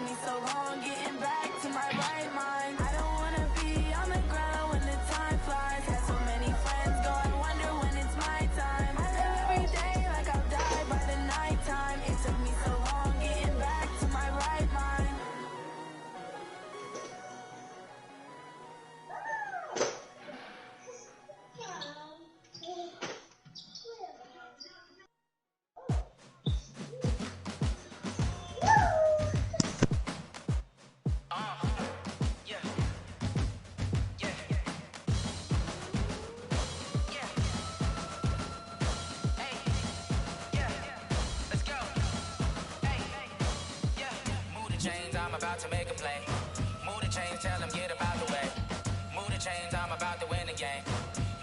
me so long getting back to my right mind. I don't wanna be on the ground when the time flies. Had so many friends go, I wonder when it's my time. I live every day like I'll die by the nighttime. It took me so long getting back to my right mind. I'm about to make a play. Move the chains, tell them get about the way. Move the chains, I'm about to win the game.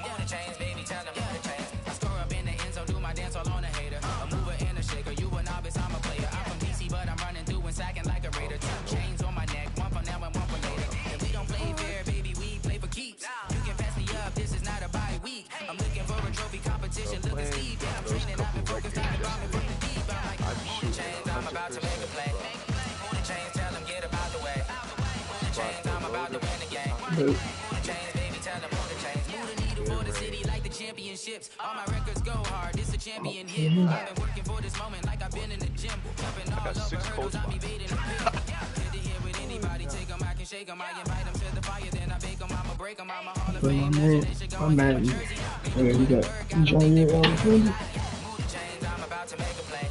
Move the chains, baby, tell them move the chains. I score up in the end zone, do my dance all on a hater. A mover and a shaker, you a novice, I'm a player. I'm from DC, but I'm running through and sacking like a raider. 2 chains on my neck, one for now and one for later. And we don't play fair, baby, we play for keeps. You can pass me up, this is not a bye week. I'm looking for a trophy competition, looking steep. Yeah, I'm training, I've been focused on the bombing from the deep. I'm like, move the chains, I'm about to make a play. Move the chains, tell them get about the way. Move the chains, I'm about to win the game. Move the chains, baby, tell them move the chains. Move the needle for the city like the championships. All my records go hard, this a champion hit. I've been working for this moment like I've been in the gym. Jumping all over hurdles, I'm evading the pit. Good to hear with anybody, take them, I can shake them. I invite them to the fire, then I bake them, I'ma break them. I'm a Hall of Fame legend, they should go and get my jersey. Move the chains, I'm about to make a play.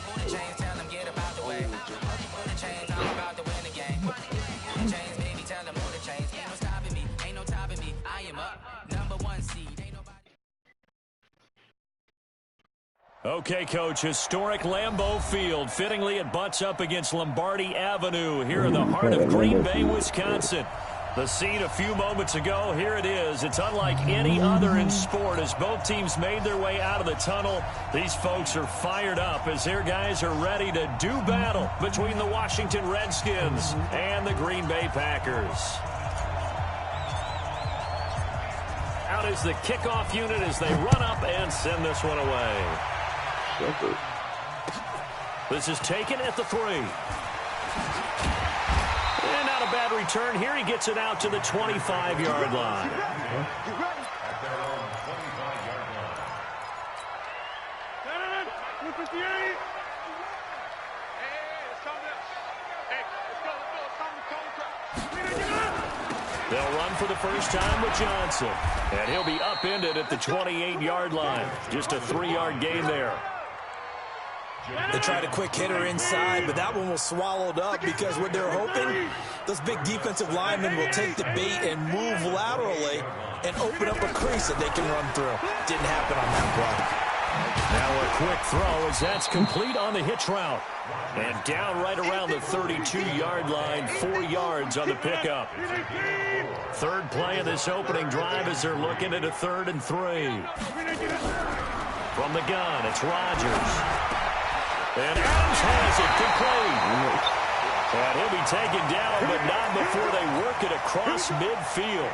Move the chains, tell them get about the way. Move the chains, I'm about to win the game. Move the chains, baby, tell them move the chains. Ain't no stopping me, ain't no topping me. I am up, #1 seed. Ain't nobody. Okay, Coach, historic Lambeau Field. Fittingly, it butts up against Lombardi Avenue here in the heart of Green Bay, Wisconsin. The scene a few moments ago, here it is. It's unlike any other in sport as both teams made their way out of the tunnel. These folks are fired up as their guys are ready to do battle between the Washington Redskins and the Green Bay Packers. Out is the kickoff unit as they run up and send this one away. This is taken at the 3. And not a bad return here. He gets it out to the 25-yard line. They'll run for the first time with Johnson. And he'll be upended at the 28-yard line. Just a 3-yard gain there. They tried a quick hitter inside, but that one was swallowed up because what they're hoping, those big defensive linemen will take the bait and move laterally and open up a crease that they can run through. Didn't happen on that play. Now a quick throw as that's complete on the hitch route. And down right around the 32-yard line, 4 yards on the pickup. Third play of this opening drive as they're looking at a 3rd and 3. From the gun, it's Rodgers. And Adams has it complete. And he'll be taken down, but not before they work it across midfield.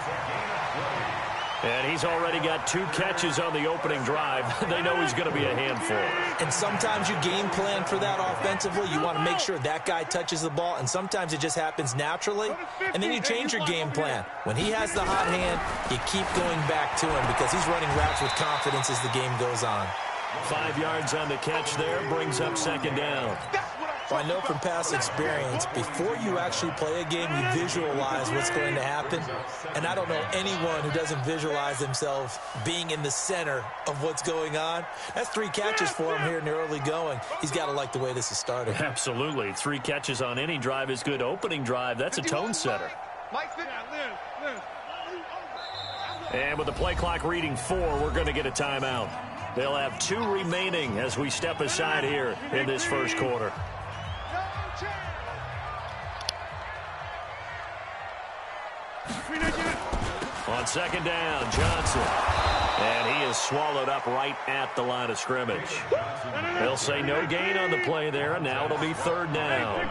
And he's already got 2 catches on the opening drive. They know he's going to be a handful. And sometimes you game plan for that offensively. You want to make sure that guy touches the ball, and sometimes it just happens naturally. And then you change your game plan. When he has the hot hand, you keep going back to him because he's running routes with confidence as the game goes on. 5 yards on the catch there, brings up 2nd down. Well, I know from past experience, before you actually play a game, you visualize what's going to happen. And I don't know anyone who doesn't visualize themselves being in the center of what's going on. That's 3 catches for him here in the early going. He's got to like the way this is starting. Absolutely. 3 catches on any drive is good. Opening drive, that's a tone setter. And with the play clock reading 4, we're going to get a timeout. They'll have 2 remaining as we step aside here in this first quarter. On 2nd down, Johnson. And he is swallowed up right at the line of scrimmage. They'll say no gain on the play there, and now it'll be 3rd down.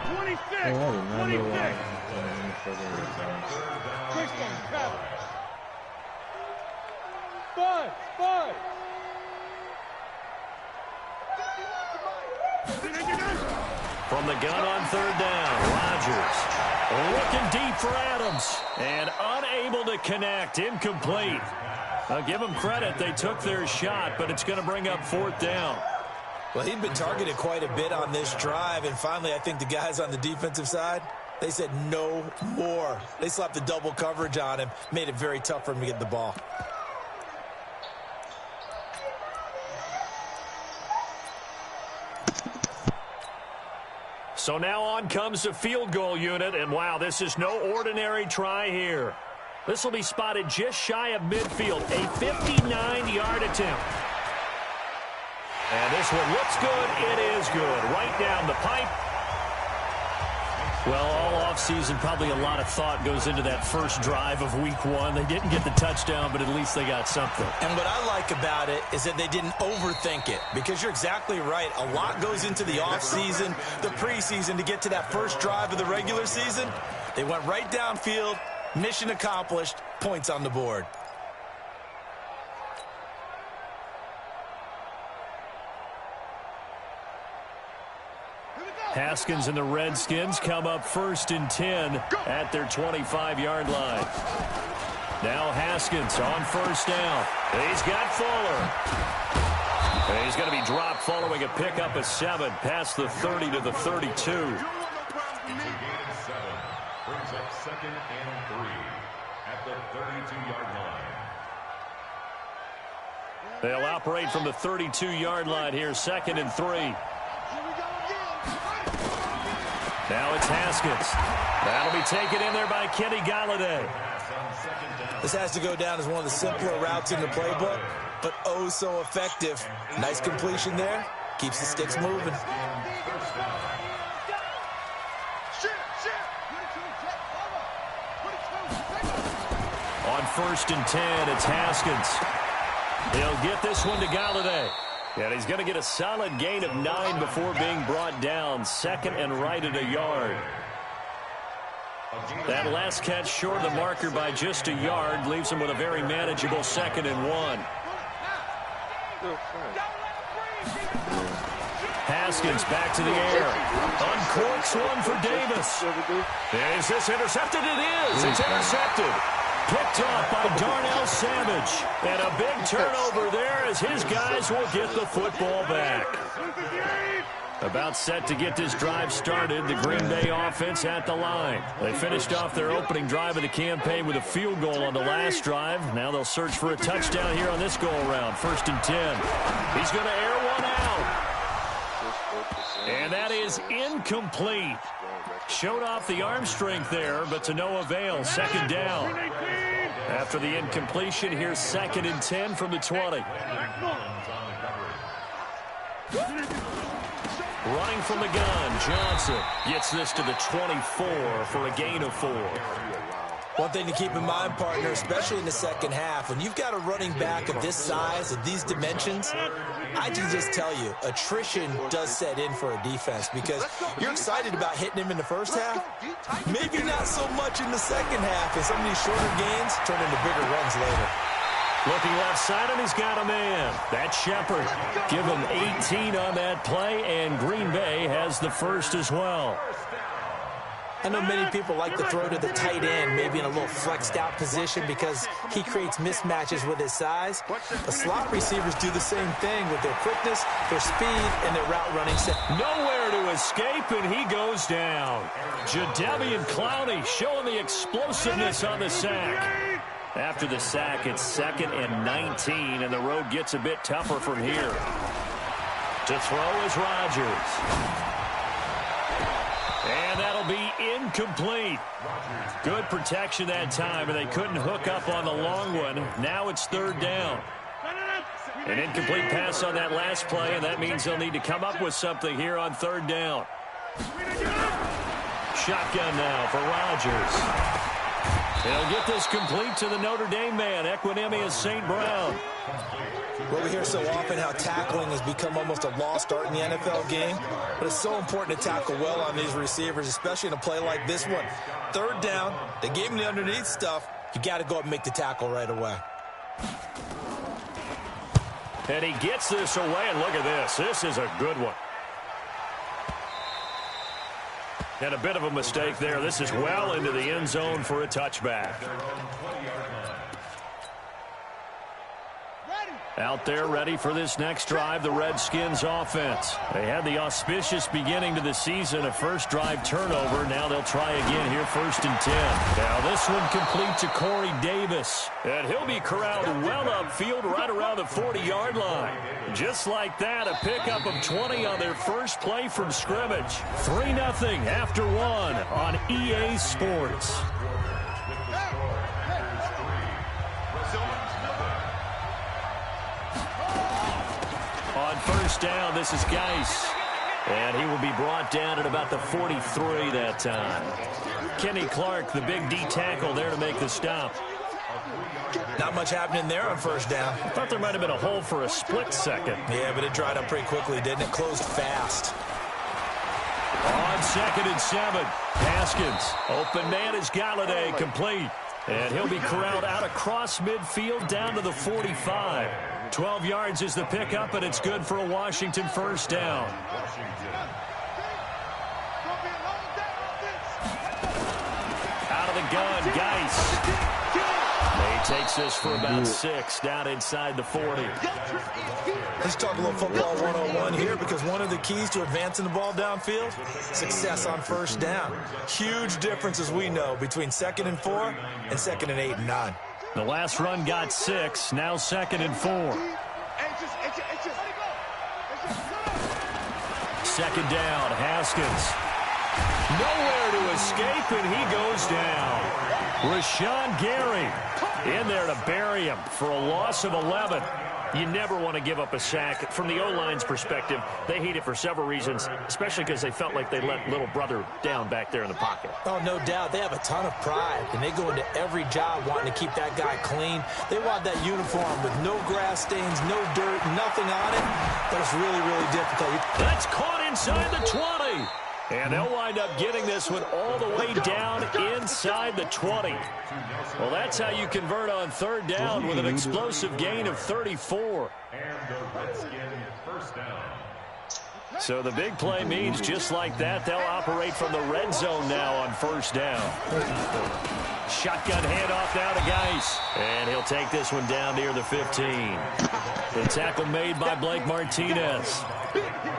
From the gun on third down, Rodgers looking deep for Adams and unable to connect. Incomplete. I'll give them credit. They took their shot, but it's going to bring up fourth down. Well, he'd been targeted quite a bit on this drive, and finally I think the guys on the defensive side, they said no more. They slapped the double coverage on him, made it very tough for him to get the ball. So now on comes the field goal unit, and wow, this is no ordinary try here. This will be spotted just shy of midfield, a 59-yard attempt. And this one looks good. It is good. Right down the pipe. Well, all offseason, probably a lot of thought goes into that first drive of week one. They didn't get the touchdown, but at least they got something. And what I like about it is that they didn't overthink it, because you're exactly right. A lot goes into the offseason, the preseason to get to that first drive of the regular season. They went right downfield, mission accomplished, points on the board. Haskins and the Redskins come up 1st and 10 at their 25-yard line. Now Haskins on first down. He's got Fuller. And he's going to be dropped following a pickup of 7 past the 30 to the 32. Brings up 2nd and 3 at the 32-yard line. They'll operate from the 32-yard line here, 2nd and 3. Now it's Haskins. That'll be taken in there by Kenny Galladay. This has to go down as one of the simpler routes in the playbook, but oh so effective. Nice completion there. Keeps the sticks moving. On 1st and 10, it's Haskins. He'll get this one to Galladay. And he's going to get a solid gain of 9 before being brought down. 2nd and right at a yard. That last catch short of the marker by just a yard leaves him with a very manageable 2nd and 1. Haskins back to the air. Uncorks one for Davis. Is this intercepted? It is. It's intercepted. Picked off by Darnell Savage. And a big turnover there as his guys will get the football back. About set to get this drive started, the Green Bay offense at the line. They finished off their opening drive of the campaign with a field goal on the last drive. Now they'll search for a touchdown here on this go-around. 1st and 10. He's going to air one out. And that is incomplete. Showed off the arm strength there, but to no avail. 2nd down. After the incompletion, here's 2nd and 10 from the 20. Running from the gun, Johnson gets this to the 24 for a gain of 4. One thing to keep in mind, partner, especially in the second half, when you've got a running back of this size, of these dimensions, I can just tell you, attrition does set in for a defense, because you're excited about hitting him in the first half, maybe not so much in the second half, and some of these shorter gains turn into bigger runs later. Looking left side, and he's got a man. That's Shepard. Give him 18 on that play, and Green Bay has the first as well. I know many people like to throw to the tight end, maybe in a little flexed out position because he creates mismatches with his size. The slot receivers do the same thing with their quickness, their speed, and their route running set. Nowhere to escape, and he goes down. Jadeveon Clowney showing the explosiveness on the sack. After the sack, it's 2nd and 19, and the road gets a bit tougher from here. To throw is Rodgers. And that'll be incomplete. Good protection that time, and they couldn't hook up on the long one. Now it's 3rd down. An incomplete pass on that last play, and that means they'll need to come up with something here on 3rd down. Shotgun now for Rodgers. They'll get this complete to the Notre Dame man, Equanimeous St. Brown. Well, we hear so often how tackling has become almost a lost art in the NFL game, but it's so important to tackle well on these receivers, especially in a play like this one. 3rd down, they gave him the underneath stuff. You got to go up and make the tackle right away. And he gets this away, and look at this. This is a good one. And a bit of a mistake there. This is well into the end zone for a touchback. Out there ready for this next drive, the Redskins offense. They had the auspicious beginning to the season, a first drive turnover. Now they'll try again here, 1st and 10. Now this one complete to Corey Davis. And he'll be corralled well upfield right around the 40-yard line. Just like that, a pickup of 20 on their first play from scrimmage. 3-0 after 1 on EA Sports. On 1st down, this is Geis. And he will be brought down at about the 43 that time. Kenny Clark, the big D tackle there to make the stop. Not much happening there on 1st down. I thought there might have been a hole for a split second. Yeah, but it dried up pretty quickly, didn't it? Closed fast. On 2nd and 7, Haskins. Open man is Galladay, complete. And he'll be corralled out across midfield down to the 45. 12 yards is the pickup, and it's good for a Washington 1st down. Out of the gun, Geis. He takes this for about 6, down inside the 40. Let's talk a little football 101 here, because one of the keys to advancing the ball downfield, success on 1st down. Huge difference, as we know, between 2nd and 4 and 2nd and 8 and 9. The last run got 6, now 2nd and 4. 2nd down, Haskins. Nowhere to escape, and he goes down. Rashawn Gary in there to bury him for a loss of 11. You never want to give up a sack. From the O-line's perspective, they hate it for several reasons, especially because they felt like they let little brother down back there in the pocket. Oh, no doubt. They have a ton of pride, and they go into every job wanting to keep that guy clean. They want that uniform with no grass stains, no dirt, nothing on it. But it's really, really difficult. That's caught inside the 20. And they'll wind up getting this one all the way down inside the 20. Well, that's how you convert on 3rd down with an explosive gain of 34. And the Redskin 1st down. So the big play means just like that, they'll operate from the red zone now on 1st down. Shotgun handoff now to Geis. And he'll take this one down near the 15. The tackle made by Blake Martinez.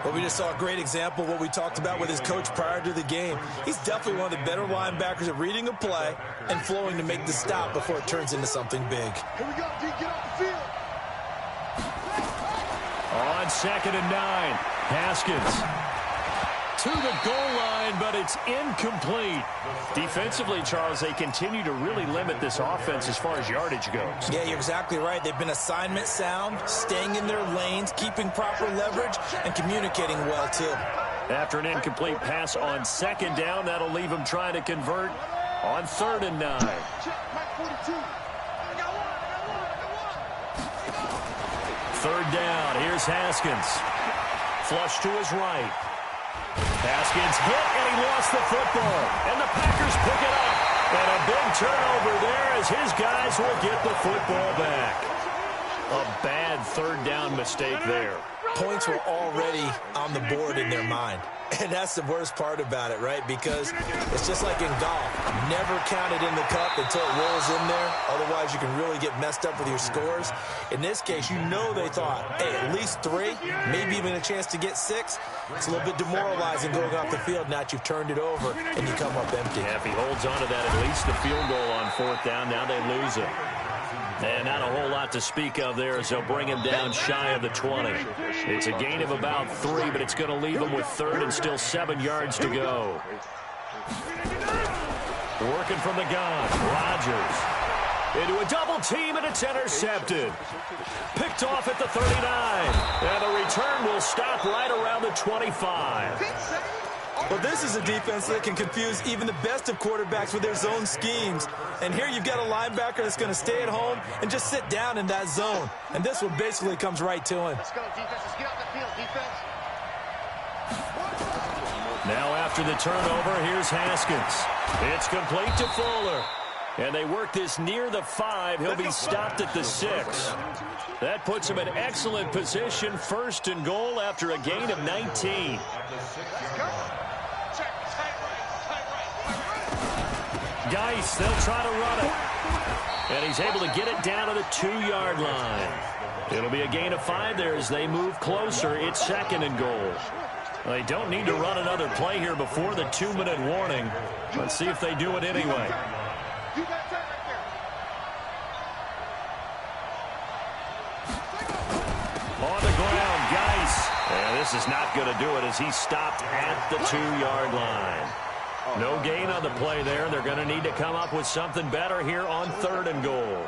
Well, we just saw a great example of what we talked about with his coach prior to the game. He's definitely one of the better linebackers at reading a play and flowing to make the stop before it turns into something big. Here we go, D, get off the field. On 2nd and 9, Haskins to the goal line, but it's incomplete. Defensively, Charles, they continue to really limit this offense as far as yardage goes. Yeah, you're exactly right. They've been assignment sound, staying in their lanes, keeping proper leverage, and communicating well, too. After an incomplete pass on 2nd down, that'll leave them trying to convert on 3rd and 9. Third down, here's Haskins. Flush to his right. Haskins hit, and he lost the football. And the Packers pick it up. And a big turnover there as his guys will get the football back. A bad 3rd down mistake there. Points were already on the board in their mind. And that's the worst part about it, right? Because it's just like in golf. Never count it in the cup until it rolls in there. Otherwise, you can really get messed up with your scores. In this case, you know they thought, hey, at least 3, maybe even a chance to get 6. It's a little bit demoralizing going off the field. Now that you've turned it over and you come up empty. Yeah, if he holds on to that, at least the field goal on 4th down. Now they lose it. And not a whole lot to speak of there as they'll bring him down shy of the 20. It's a gain of about 3, but it's going to leave him with 3rd and still 7 yards to go. Working from the gun, Rodgers. Into a double team, and it's intercepted. Picked off at the 39. And the return will stop right around the 25. Well, this is a defense that can confuse even the best of quarterbacks with their zone schemes. And here you've got a linebacker that's going to stay at home and just sit down in that zone. And this one basically comes right to him. Let's go, defense. Let's get off the field, defense. Now after the turnover, here's Haskins. It's complete to Fuller. And they work this near the 5. He'll be stopped at the 6. That puts him in excellent position, 1st and goal after a gain of 19. Geis, they'll try to run it. And he's able to get it down to the 2-yard line. It'll be a gain of 5 there as they move closer. It's 2nd and goal. They don't need to run another play here before the 2-minute warning. Let's see if they do it anyway. On the ground, Geis. And this is not going to do it as he stopped at the 2-yard line. No gain on the play there. They're going to need to come up with something better here on 3rd and goal.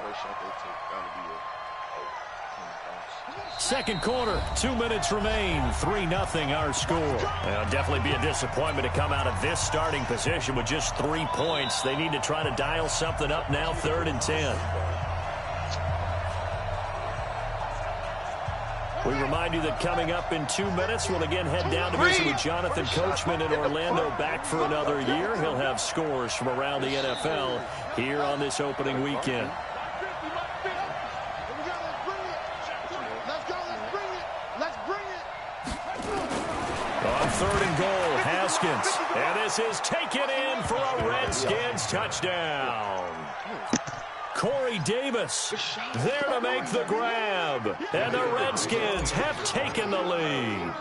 Second quarter, 2 minutes remain. 3-0 our score. It'll definitely be a disappointment to come out of this starting position with just 3 points. They need to try to dial something up now, 3rd and 10. We remind you that coming up in 2 minutes, we'll again head down to visit with Jonathan Coachman in Orlando, back for another year. He'll have scores from around the NFL here on this opening weekend. On 3rd and goal, Haskins. And this is taken in for a Redskins touchdown. Corey Davis there to make the grab. And the Redskins have taken the lead.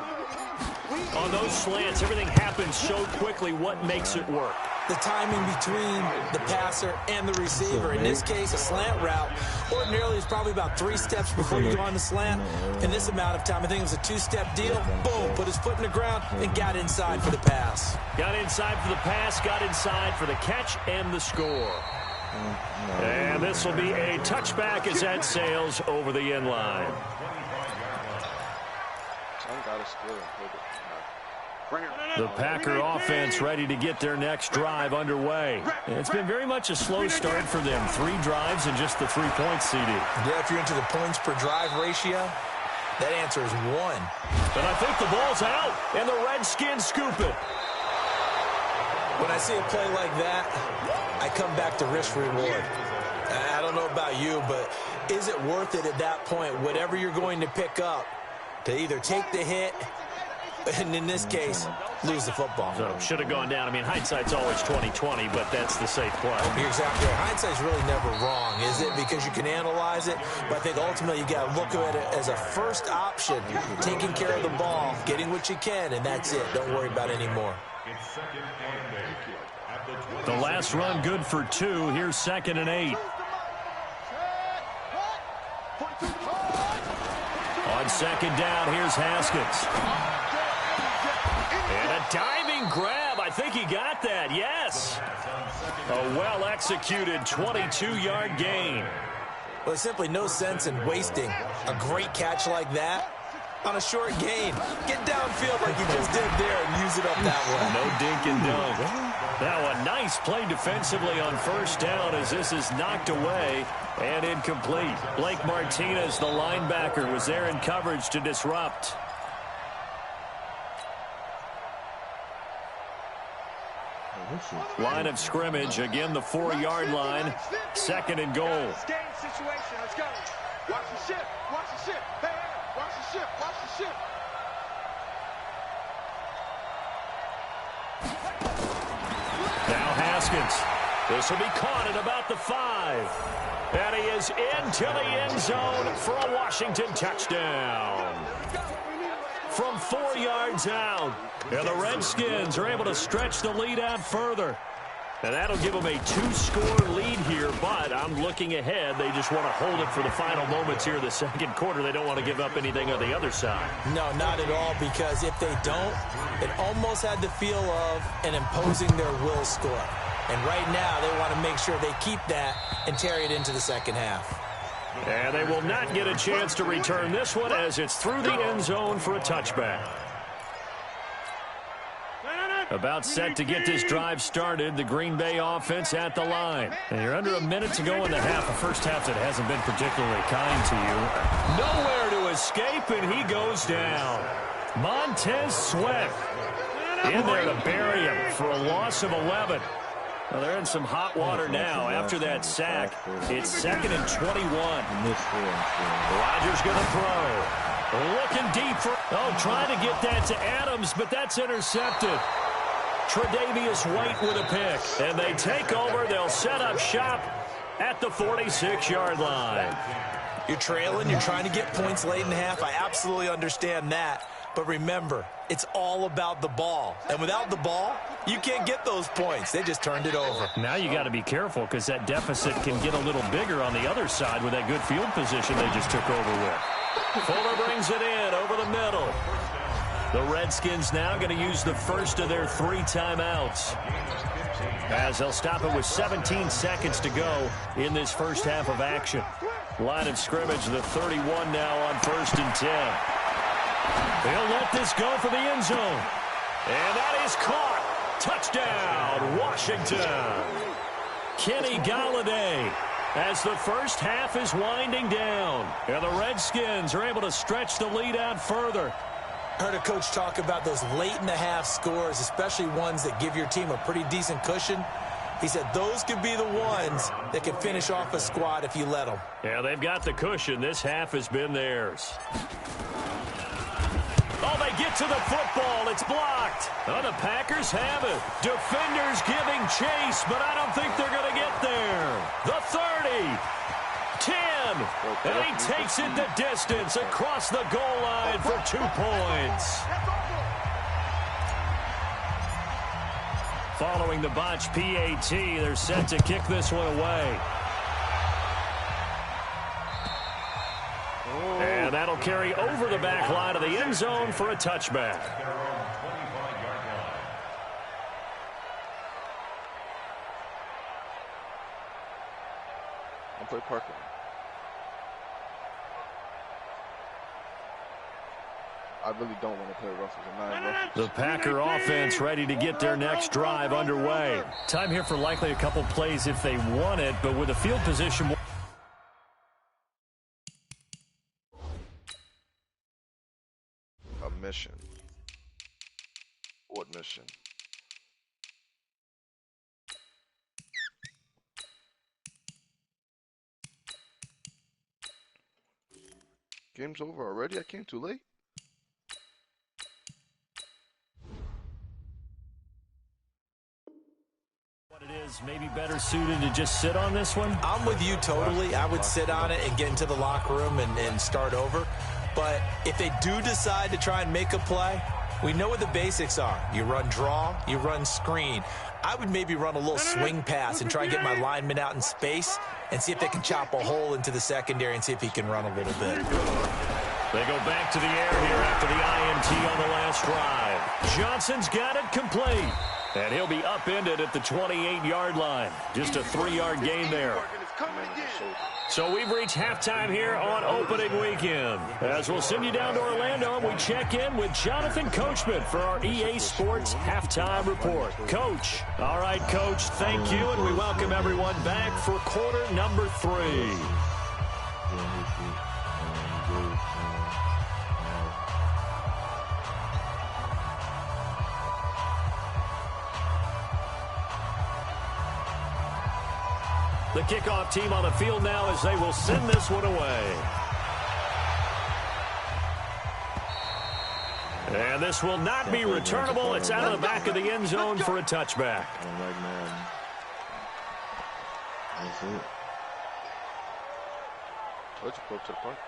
On those slants, everything happens so quickly. What makes it work? The timing between the passer and the receiver. In this case, a slant route ordinarily is probably about 3 steps before you go on the slant. In this amount of time, I think it was a 2-step deal. Boom, put his foot in the ground and got inside for the pass. Got inside for the pass, got inside for the catch and the score. And this will be a touchback as that sails over the end line. The Packer offense ready to get their next drive underway. It's been very much a slow start for them. 3 drives and just the 3 points, CD. Yeah, if you're into the points per drive ratio, that answer is 1. But I think the ball's out, and the Redskins scoop it. When I see a play like that, I come back to risk-reward. I don't know about you, but is it worth it at that point, whatever you're going to pick up, to either take the hit, and in this case, lose the football? So should have gone down. I mean, hindsight's always 20/20, but that's the safe play. You're exactly right. Hindsight's really never wrong, is it? Because you can analyze it, but I think ultimately you got to look at it as a first option, taking care of the ball, getting what you can, and that's it. Don't worry about any more. The last run good for 2. Here's 2nd and 8. On 2nd down, here's Haskins. And a diving grab. I think he got that. Yes. A well-executed 22-yard gain. Well, there's simply no sense in wasting a great catch like that on a short gain. Get downfield like you just did there and use it up that way. No dink and dunk. Now a nice play defensively on 1st down as this is knocked away and incomplete. Blake Martinez, the linebacker, was there in coverage to disrupt. Line of scrimmage, again the 4-yard line. 2nd and goal. Game situation. Let's go. Watch the ship. Watch the ship. Hey, watch the ship. Watch the ship. Now Haskins. This will be caught at about the 5. And he is into the end zone for a Washington touchdown. From 4 yards out. And the Redskins are able to stretch the lead out further. And that'll give them a 2-score lead here, but I'm looking ahead. They just want to hold it for the final moments here in the 2nd quarter. They don't want to give up anything on the other side. No, not at all, because if they don't, it almost had the feel of an imposing their will score. And right now, they want to make sure they keep that and carry it into the 2nd half. And they will not get a chance to return this one as it's through the end zone for a touchback. About set to get this drive started, the Green Bay offense at the line. And you're under a minute to go in the half, a first half that hasn't been particularly kind to you. Nowhere to escape, and he goes down. Montez Sweat in there to bury him for a loss of 11. Well, they're in some hot water now after that sack. It's 2nd and 21. Rodgers going to throw. Looking deep for, trying to get that to Adams, but that's intercepted. Tre'Davious White with a pick. And they take over. They'll set up shop at the 46-yard line. You're trailing. You're trying to get points late in the half. I absolutely understand that. But remember, it's all about the ball. And without the ball, you can't get those points. They just turned it over. Now you got to be careful because that deficit can get a little bigger on the other side with that good field position they just took over with. Fuller brings it in over the middle. The Redskins now going to use the first of their 3 timeouts, as they'll stop it with 17 seconds to go in this first half of action. Line of scrimmage, the 31 now on 1st and 10. They'll let this go for the end zone. And that is caught. Touchdown, Washington. Kenny Golladay, as the first half is winding down. And the Redskins are able to stretch the lead out further. I heard a coach talk about those late-in-the-half scores, especially ones that give your team a pretty decent cushion. He said those could be the ones that can finish off a squad if you let them. Yeah, they've got the cushion. This half has been theirs. Oh, they get to the football. It's blocked. Oh, the Packers have it. Defenders giving chase, but I don't think they're going to get there. The 30. 10. And he takes it the distance across the goal line for 2 points. Following the botch PAT, they're set to kick this one away. And that'll carry over the back line of the end zone for a touchback. I'll play Parker. I really don't want to play rough. The Packer offense ready to get their next drive underway. Time here for likely a couple plays if they want it, but with a field position. A mission. What mission? Game's over already? I came too late? It is maybe better suited to just sit on this one? I'm with you totally. I would sit on it and get into the locker room and start over. But if they do decide to try and make a play, we know what the basics are. You run draw, you run screen. I would maybe run a little swing pass and try and get my lineman out in space and see if they can chop a hole into the secondary and see if he can run a little bit. They go back to the air here after the INT on the last drive. Johnson's got it complete. And he'll be upended at the 28-yard line. Just a 3-yard gain there. So we've reached halftime here on opening weekend. As we'll send you down to Orlando, and we check in with Jonathan Coachman for our EA Sports Halftime Report. Coach. All right, Coach, thank you, and we welcome everyone back for quarter number 3. The kickoff team on the field now as they will send this one away. And this will not be returnable. It's out of the back of the end zone for a touchback. That's it. Let's go to the park.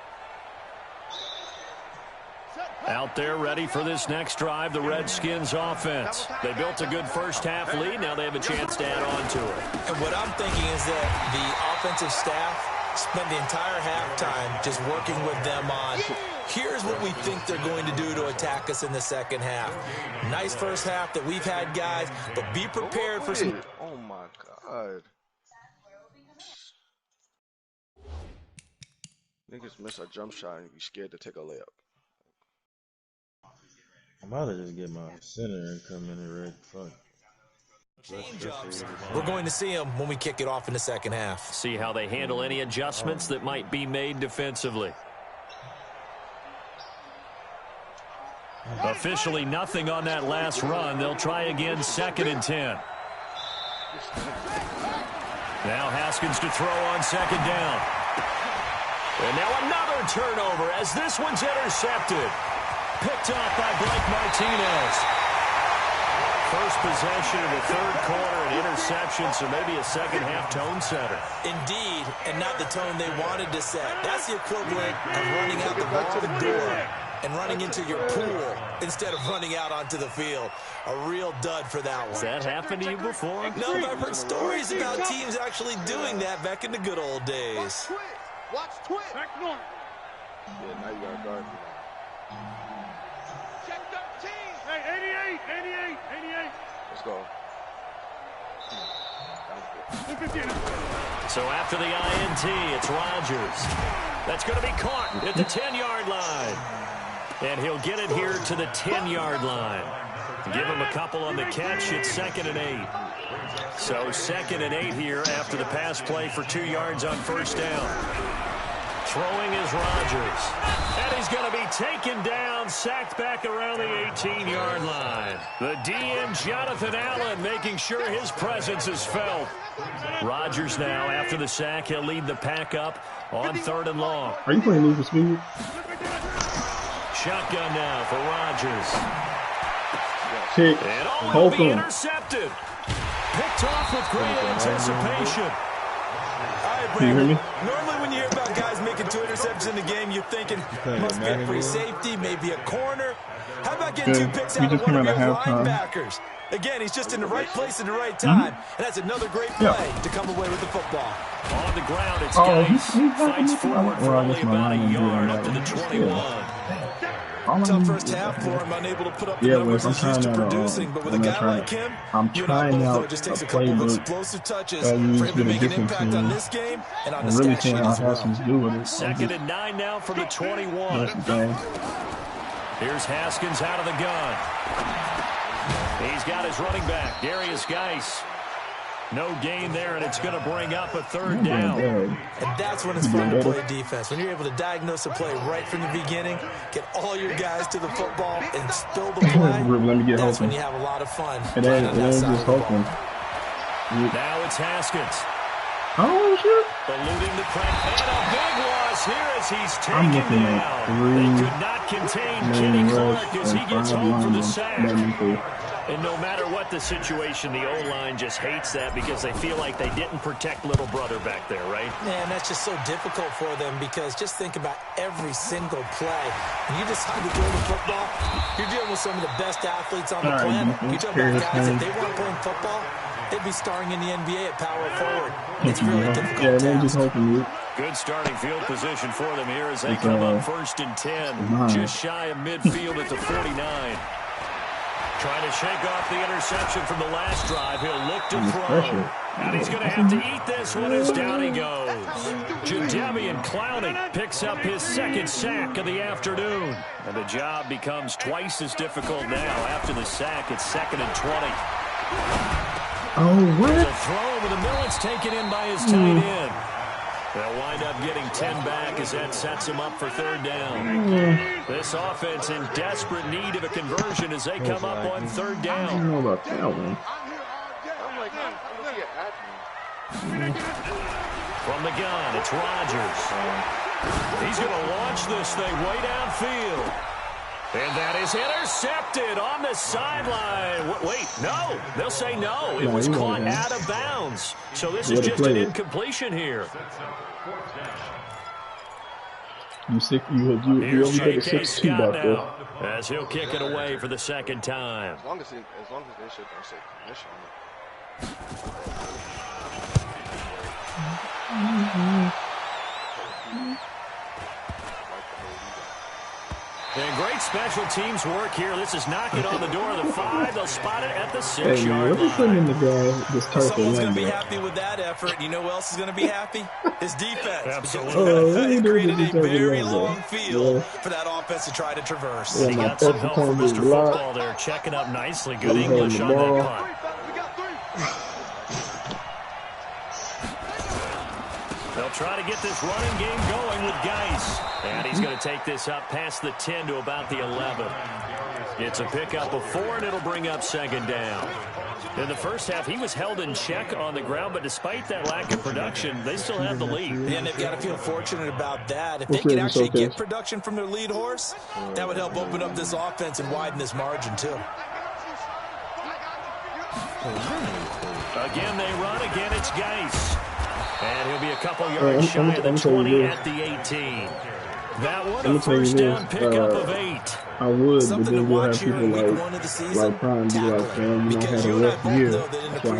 Out there ready for this next drive, the Redskins offense. They built a good first half lead. Now they have a chance to add on to it. And what I'm thinking is that the offensive staff spent the entire halftime just working with them on, here's what we think they're going to do to attack us in the second half. Nice first half that we've had, guys, but be prepared for some... Oh, my God. Niggas miss a jump shot and be scared to take a layup. I'm about to just get my center and come in and red fuck. We're going to see them when we kick it off in the second half. See how they handle any adjustments that might be made defensively. Officially nothing on that last run. They'll try again 2nd and 10. Now Haskins to throw on 2nd down. And now another turnover as this one's intercepted. Picked off by Blake Martinez. first possession of the third quarter, an interception, so maybe a second-half tone setter. Indeed, and not the tone they wanted to set. That's the equivalent of running out the wrong door and running into your pool instead of running out onto the field. A real dud for that one. Has that happened to you before? No, but I've heard stories about teams actually doing that back in the good old days. Watch twit. Back north. Yeah, now you got to guard me. Check 13. Hey, 88. Let's go. So after the INT, it's Rodgers. That's going to be caught at the 10-yard line. And he'll get it here to the 10-yard line. Give him a couple on the catch. It's 2nd and 8. So 2nd and 8 here after the pass play for 2 yards on first down. Throwing is Rodgers. And he's going to be taken down, sacked back around the 18-yard line. The DN, Jonathan Allen, making sure his presence is felt. Rodgers now, after the sack, he'll lead the pack up on 3rd and long. Are you playing Need for Speed? Shotgun now for Rodgers. Kick. And all will be Holcomb. intercepted. Picked off with great anticipation. All right, Can you hear me? normally when you hear about guys making 2 interceptions in the game, you're thinking must be a free safety, maybe a corner. How about getting 2 picks out of one of your linebackers? Again, he's just in the right place at the right time, and that's another great play to come away with the football. On the ground, it's Geis. Fights forward for only about a yard up to the 21. Tough first half for him, unable to put up the numbers he's used to producing, but with a guy like him, I'm trying out it just takes a a couple of playbook explosive touches that for him used to with a make an different impact team. on this game and on the I'm really stat seeing sheet how as it has well. to do with it. 2nd and 9 now from the 21. That's the thing. Here's Haskins out of the gun. He's got his running back, Darius Geis. No gain there, and it's going to bring up a 3rd down. And that's when it's fun to play defense. When you're able to diagnose a play right from the beginning, get all your guys to the football, and spill the play, Let me get that's Holcomb. when you have a lot of fun. It ain't just Holcomb. Now it's Haskins. Oh, shit. Eluding the pressure. And a big loss here as he's I'm taken looking down. at They 3 could not contain main Kenny rush Clark as and he gets 5 home for the linemen. sack. And no matter what the situation, the O-line just hates that because they feel like they didn't protect little brother back there, right? Man, that's just so difficult for them because just think about every single play. When you decide to throw the football, you're dealing with some of the best athletes on the planet. You're talking about guys, if they weren't playing football, they'd be starring in the NBA at power forward. It's really difficult. Yeah, just hoping you. Good starting field position for them here as they come up 1st and 10. Just shy of midfield at the 49. Trying to shake off the interception from the last drive. He'll look to throw. And he's going to have to eat this one as down he goes. Jadeveon Clowney picks up his 2nd sack of the afternoon. And the job becomes twice as difficult now. After the sack, it's 2nd and 20. Oh, what? There's a throw over the middle. It's taken in by his tight end. They'll wind up getting 10 back as that sets them up for 3rd down. This offense in desperate need of a conversion as they come up on 3rd I down. don't know about that one. I'm like, I'm looking at admin. From the gun, it's Rodgers. He's going to launch this thing way downfield. And that is intercepted on the sideline. Wait, no. They'll say no. It was caught out of bounds. So this is just an incompletion here. You only take a 6-2 back there. As he'll kick it away for the 2nd time. As long as they should don't say commission. And great special teams work here. This is knocking on the door of the 5. They'll spot it at the 6-yard line. Putting in the guy this Someone's going to be happy with that effort. You know who else is going to be happy? His defense. Absolutely. He created a very long field for that offense to try to traverse. He got some help from Mr. Football there, checking up nicely. Good English on that punt. They'll try to get this running game going with Geis. And he's going to take this up past the 10 to about the 11. It's a pickup of 4, and it'll bring up 2nd down. In the first half, he was held in check on the ground, but despite that lack of production, they still have the lead. And they've got to feel fortunate about that. If they can actually get production from their lead horse, that would help open up this offense and widen this margin, too. Again, they run. Again, it's Geis. And he'll be a couple yards shy of the 20 at the 18. That one, a first down pickup of 8. I would, but then you'll have people like Prime be like, man, you know, had a rough year, so I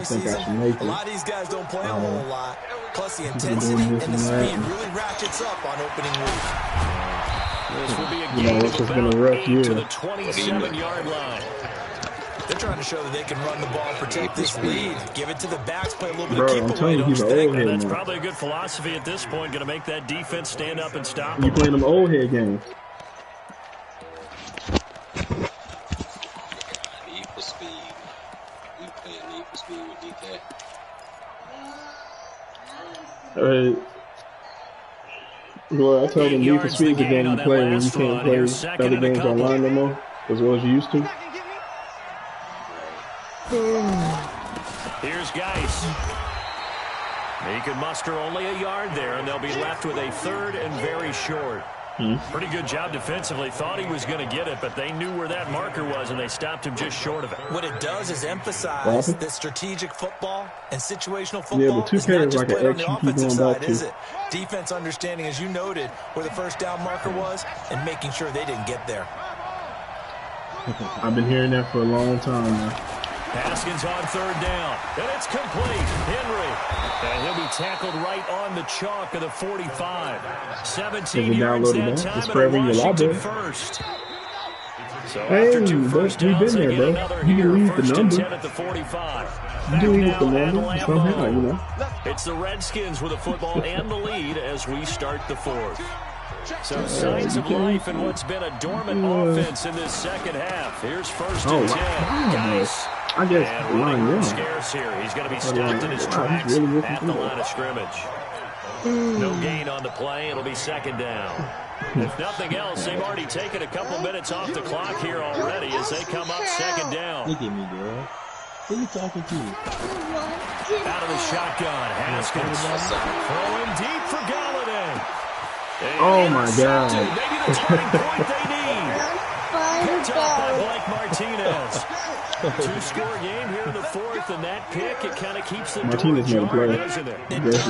think I should make it. A lot of these guys don't play a whole lot. Plus the intensity and the speed really ratchets up on opening week. This will be a game of about 8 to the 27-yard line. They're trying to show that they can run the ball, protect this lead, give it to the backs, play a little bit Bro, of I'm keep telling away. you, he's an old head That's now. probably a good philosophy at this point, going to make that defense stand up and stop You them. playing them old head games. Need for Speed. We playing Need for Speed with DK. Well, I told him Need for Speed is the game you play when you can't play other games online no more, as well as you used to. Here's Geis. He could muster only a yard there, and they'll be left with a third and very short. Pretty good job defensively. Thought he was going to get it, but they knew where that marker was, and they stopped him just short of it. What it does is emphasize that strategic football and situational football Yeah, but 2K is not is just like played an on the X you keep offensive going side, back to. is it? Defense understanding, as you noted, where the first down marker was and making sure they didn't get there. I've been hearing that for a long time now. Haskins on third down, and it's complete. Henry, and he'll be tackled right on the chalk of the 45. 17 yards that time, and Washington first. So after two first downs, they get another here. First and 10 at the 45. Back now at Lambeau. You know. It's the Redskins with the football and the lead as we start the fourth. So signs of life in what's been a dormant offense in this second half. Here's first and 10. Geis. I guess And running room scarce here. He's going to be stopped in his tracks at the line of scrimmage. No gain on the play. It'll be second down. If nothing else, they've already taken a couple minutes off the clock here already as they come up second down. Look at me, girl. Who you talking to? Out of the shotgun, Haskins. Throwing deep for Galladay. Oh, my God. Maybe the turning point they need. Picked up by Blake Martinez. Two-score game here in the fourth, and that pick, it kind of keeps the door ajar, doesn't it? It does,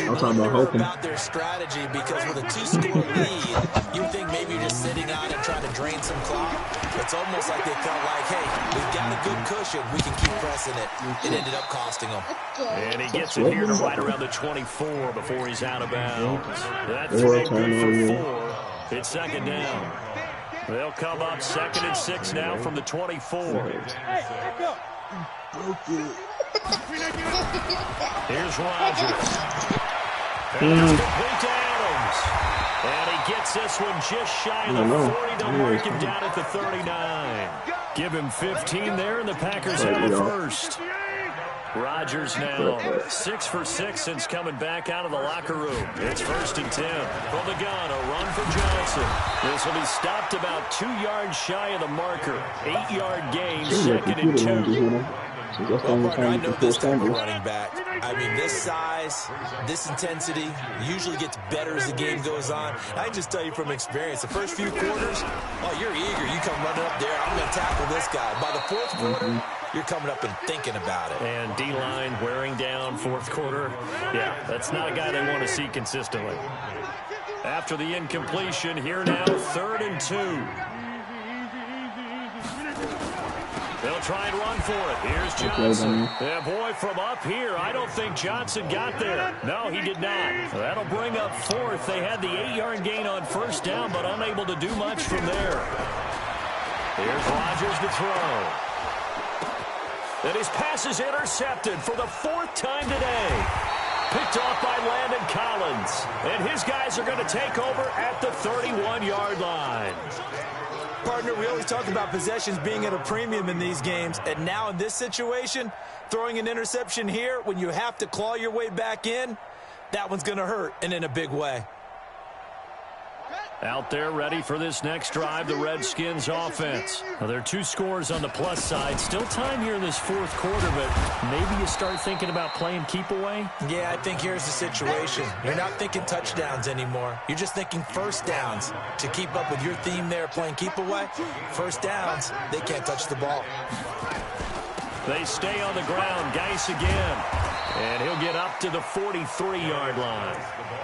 and you wonder about their strategy, because with a two-score lead, you think maybe you're just sitting on and trying to drain some clock. It's almost like they felt like, hey, we've got a good cushion. We can keep pressing it. It ended up costing them. And he gets it here to right around the 24 before he's out of bounds. That's good for 4. It's second down. They'll come up second and 6 now from the 24. Here's Rodgers. Complete to Adams. And he gets this one just shy of the 40. They'll mark him down at the 39. Give him 15 there, and the Packers have the first. Rodgers now 6 for 6 since coming back out of the locker room. It's first and 10. From the gun, a run for Johnson. This will be stopped about 2 yards shy of the marker. 8-yard gain, second and 2. Well, partner, I know this type of running back. I mean, this size, this intensity usually gets better as the game goes on. I can just tell you from experience, the first few quarters, oh, you're eager. You come running up there, I'm going to tackle this guy. By the fourth quarter, you're coming up and thinking about it. And D-line wearing down fourth quarter. Yeah, that's not a guy they want to see consistently. After the incompletion, here now, third and 2. They'll try and run for it. Here's Johnson. Yeah, boy, from up here, I don't think Johnson got there. No, he did not. That'll bring up fourth. They had the 8-yard gain on first down, but unable to do much from there. Here's Rodgers to throw. And his pass is intercepted for the 4th time today. Picked off by Landon Collins. And his guys are going to take over at the 31-yard line. Partner, we always talk about possessions being at a premium in these games, and now in this situation, throwing an interception here when you have to claw your way back in, that one's going to hurt, and in a big way. Out there ready for this next drive, the Redskins offense. Now, there are 2 scores on the plus side. Still time here in this fourth quarter, but maybe you start thinking about playing keep away? Yeah, I think here's the situation. You're not thinking touchdowns anymore. You're just thinking first downs. To keep up with your theme there, playing keep away, first downs, they can't touch the ball. They stay on the ground. Geis again. And he'll get up to the 43-yard line.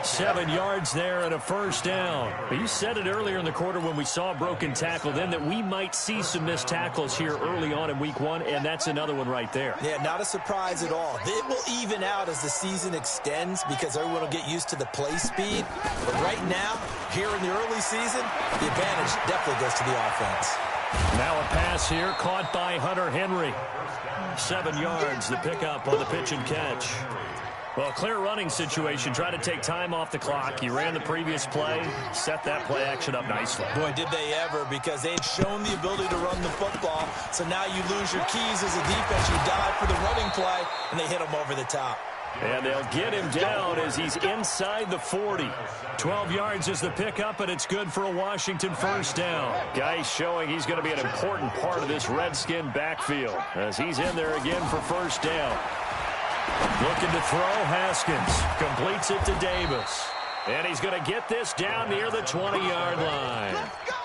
7 yards there and a first down. You said it earlier in the quarter when we saw a broken tackle then that we might see some missed tackles here early on in week 1, and that's another one right there. Yeah, not a surprise at all. It will even out as the season extends because everyone will get used to the play speed. But right now, here in the early season, the advantage definitely goes to the offense. Now a pass here caught by Hunter Henry. 7 yards, the pickup on the pitch and catch. Well, clear running situation. Try to take time off the clock. He ran the previous play, set that play action up nicely. Boy, did they ever, because they'd shown the ability to run the football. So now you lose your keys as a defense. You dive for the running play, and they hit him over the top. And they'll get him down as he's inside the 40. 12 yards is the pickup, and it's good for a Washington first down. Geis showing he's going to be an important part of this Redskin backfield as he's in there again for first down. Looking to throw, Haskins completes it to Davis. And he's going to get this down near the 20-yard line.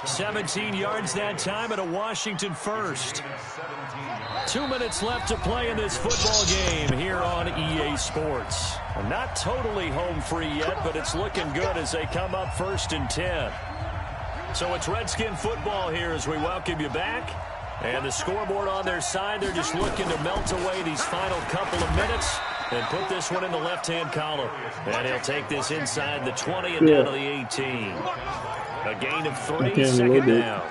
17 yards that time and a Washington first. 2 minutes left to play in this football game here on EA Sports. Not totally home free yet, but it's looking good as they come up 1st and 10. So it's Redskin football here as we welcome you back. And the scoreboard on their side, they're just looking to melt away these final couple of minutes and put this one in the left-hand column. And he'll take this inside the 20 and down to the 18. A gain of 3, second down.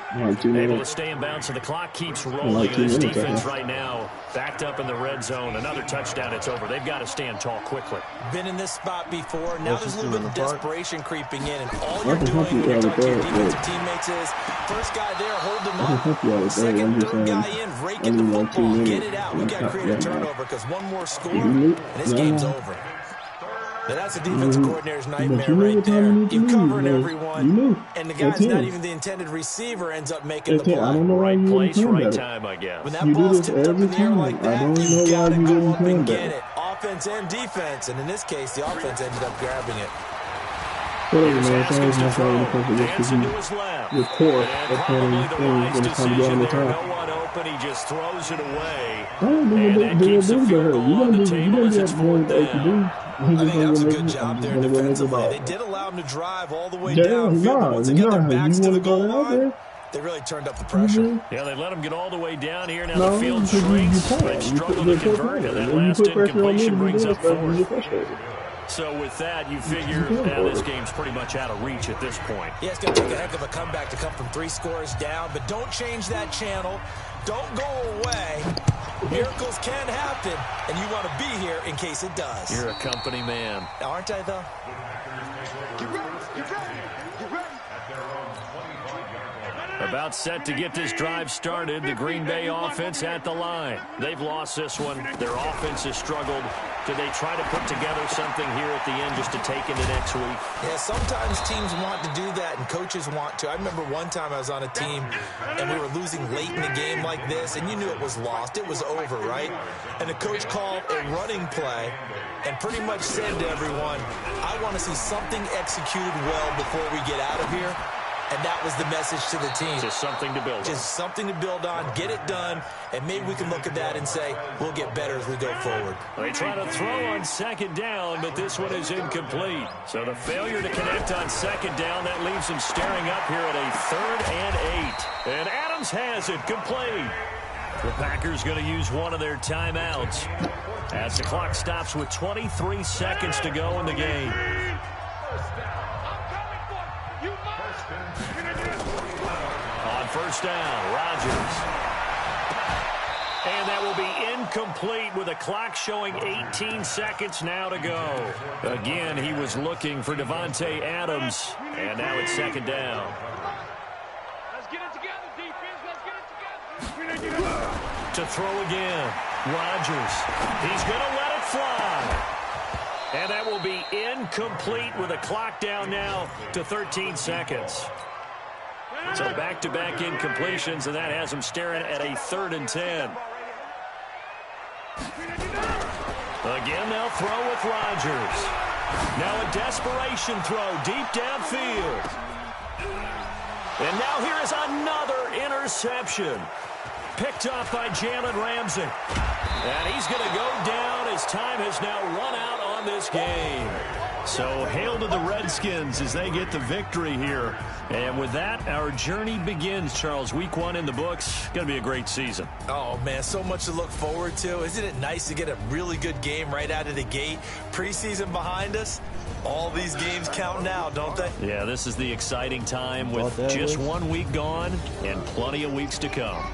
Able to stay in bounds, so the clock keeps rolling. This defense right now backed up in the red zone. Another touchdown, it's over. They've got to stand tall quickly. Been in this spot before. Now there's a little bit of desperation creeping in, and all you're doing when you're talking to your defensive teammates is first guy there, hold them up. Second, third guy in, rake in the football, get it out. We've got to create a turnover because one more score, and this game's over. Now that's a defensive coordinator's nightmare right there. You covering everyone, and the guy's not even the intended receiver ends up making the play. Right place, right time, I guess. When that ball's tipped up in the air like that, you got to go up and get it. Offense and defense, and in this case, the offense ended up grabbing it. Whatever, man. It's always my favorite because you're core of playing things when it comes down the time. He just throws it away. And that keeps the field goal on the table as it's 4th down. I think that was a good job there defensively. They did allow him to drive all the way down. Once they got their backs to the goal line, they really turned up the pressure. Yeah, they let him get all the way down here. Now the field shrinks. They struggle to convert, and that last incompletion brings up 4th. So with that, you figure this game's pretty much out of reach at this point. Yeah, it's going to take a heck of a comeback to come from 3 scores down, but don't change that channel. Don't go away. Miracles can happen, and you want to be here in case it does. You're a company man. Aren't I, though? Get ready, get ready, get ready. About set to get this drive started. The Green Bay offense at the line. They've lost this one. Their offense has struggled. Do they try to put together something here at the end just to take into next week? Yeah, sometimes teams want to do that and coaches want to. I remember one time I was on a team and we were losing late in the game like this, and you knew it was lost. It was over, right? And the coach called a running play and pretty much said to everyone, I want to see something executed well before we get out of here. And that was the message to the team. Just something to build on. Just something to build on, get it done, and maybe we can look at that and say, we'll get better as we go forward. They try to throw on 2nd down, but this one is incomplete. So the failure to connect on 2nd down, that leaves them staring up here at a 3rd and 8. And Adams has it complete. The Packers going to use one of their timeouts as the clock stops with 23 seconds to go in the game. On 1st down, Rodgers. And that will be incomplete with a clock showing 18 seconds now to go. Again, he was looking for Devontae Adams, and now it's 2nd down. Let's get it together, defense. Let's get it together. To throw again, Rodgers. He's going to let it fly. And that will be incomplete with a clock down now to 13 seconds. So back-to-back incompletions, and that has them staring at a 3rd and 10. Again, they'll throw with Rodgers. Now a desperation throw deep downfield. And now here is another interception. Picked off by Jalen Ramsey. And he's going to go down as time has now run out on this game. So hail to the Redskins as they get the victory here. And with that, our journey begins, Charles. Week 1 in the books. Going to be a great season. Oh, man, so much to look forward to. Isn't it nice to get a really good game right out of the gate? Preseason behind us. All these games count now, don't they? Yeah, this is the exciting time with just 1 week gone and plenty of weeks to come.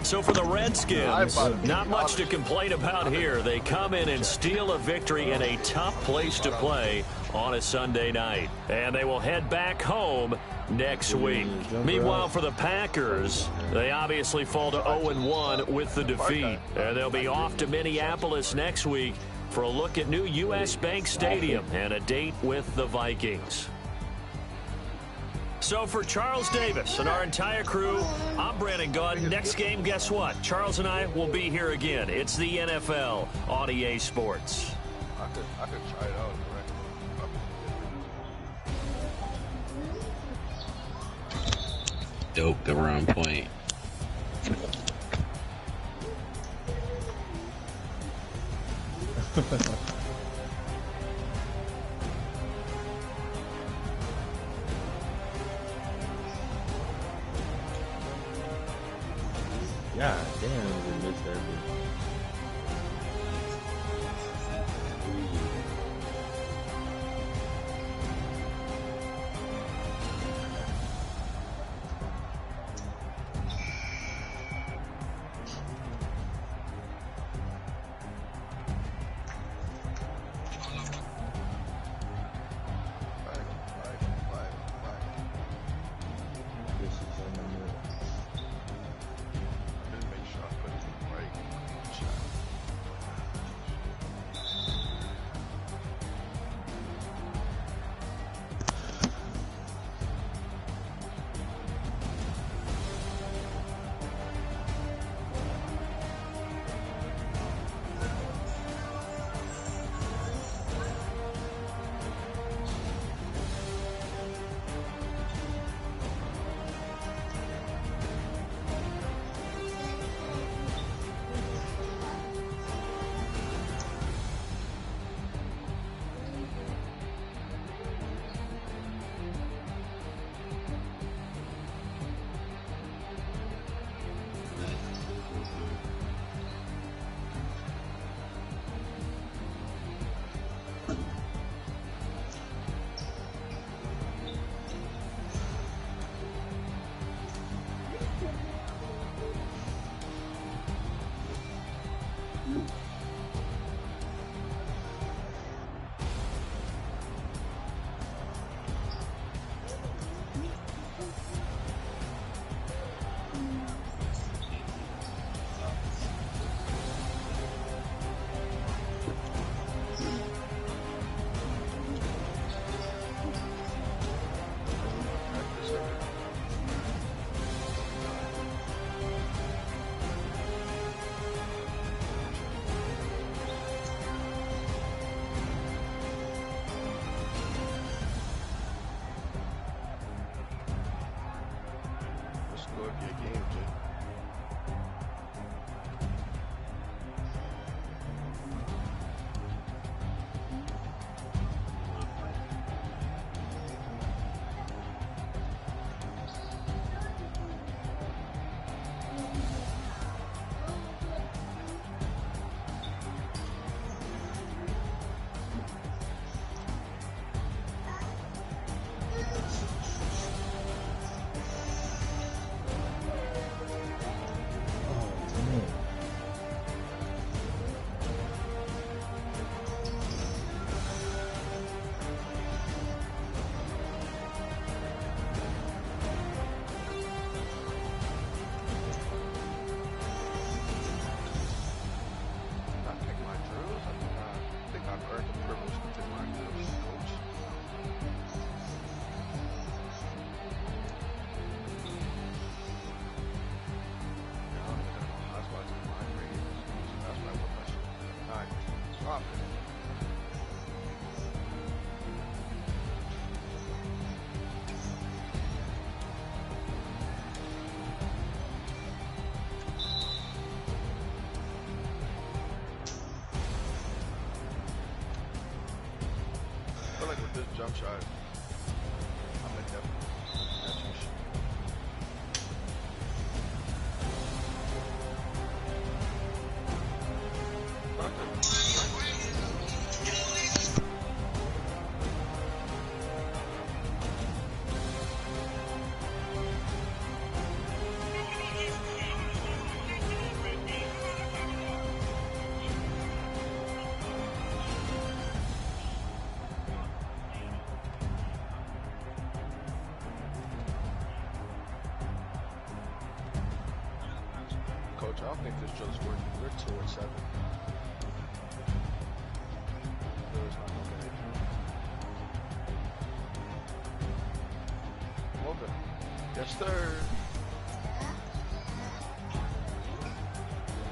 So for the Redskins, not much to complain about here. They come in and steal a victory in a tough place to play on a Sunday night. And they will head back home next week. Meanwhile, for the Packers, they obviously fall to 0-1 with the defeat. And they'll be off to Minneapolis next week for a look at new U.S. Bank Stadium and a date with the Vikings. So for Charles Davis and our entire crew, I'm Brandon Gaudin. Next game, guess what? Charles and I will be here again. It's the NFL on EA Sports. I could try it out. Dope, they were on point. God damn, we missed that bitch. this jump shot. I'm gonna definitely catch you. Coach, I don't think this drill's working. We're 2-7. Drill's not looking at you. Okay. Yes, sir.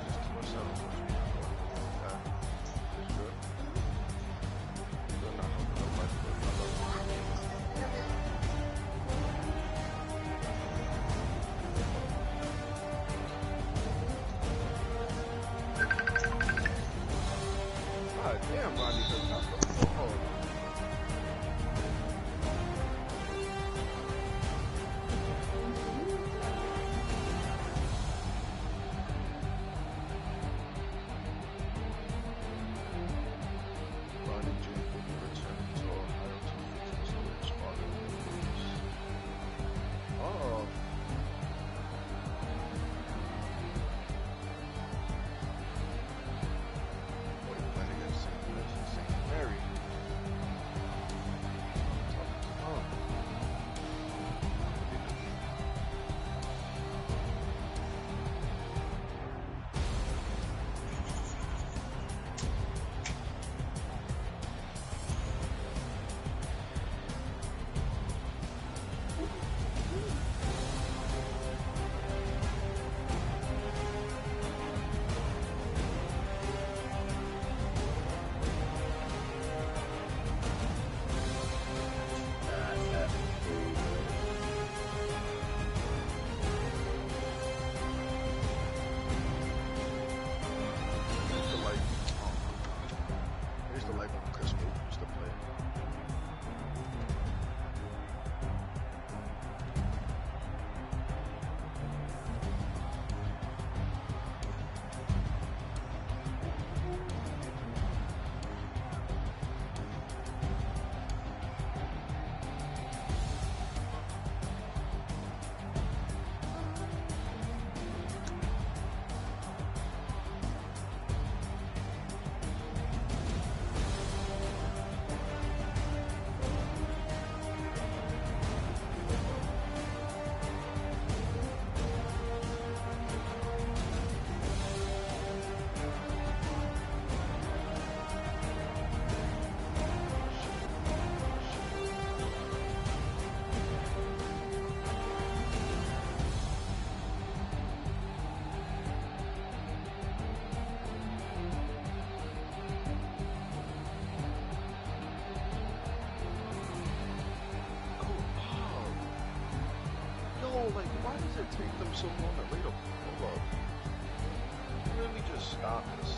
Just 2-7. Okay. This drill. Still not helping nobody, but I love it. God damn, Ronnie does not go. Oh. Ronnie Jr. returned to Ohio to fix the switch following the news. Oh. What are you playing against St. Mary? Oh. Here's the light when Chris Moore used to play. Like, why does it take them so long to read a pull-up? Let me just stop this.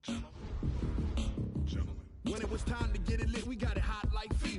When it was time to get it lit, we got it hot like fever.